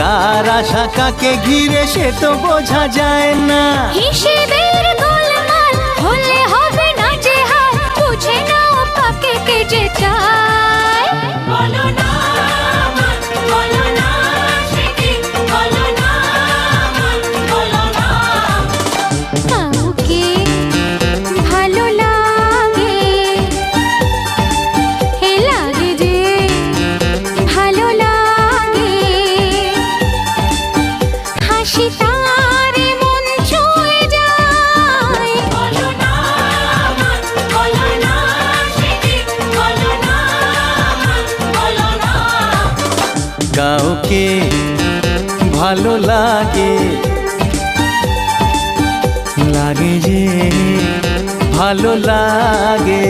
কার আশা কাকে ঘিরে সে তো বোঝা যায় না। হিসেবের গোলমাল হলে হবে না যে হাল, বুঝে নাও কাকে কে যে চায়। বলো না আমার, বলো না সে কি, বলো না আমার, বলো না। কাউকে ভালো লাগে, হে লাগে যে ভালো লাগে, হাসি তার মন ছুঁয়ে যায়। বলো না আমার, বলো না সে কি, বলো না আমার, বলো না। কাউকে ভালো লাগে, লাগে যে ভালো লাগে।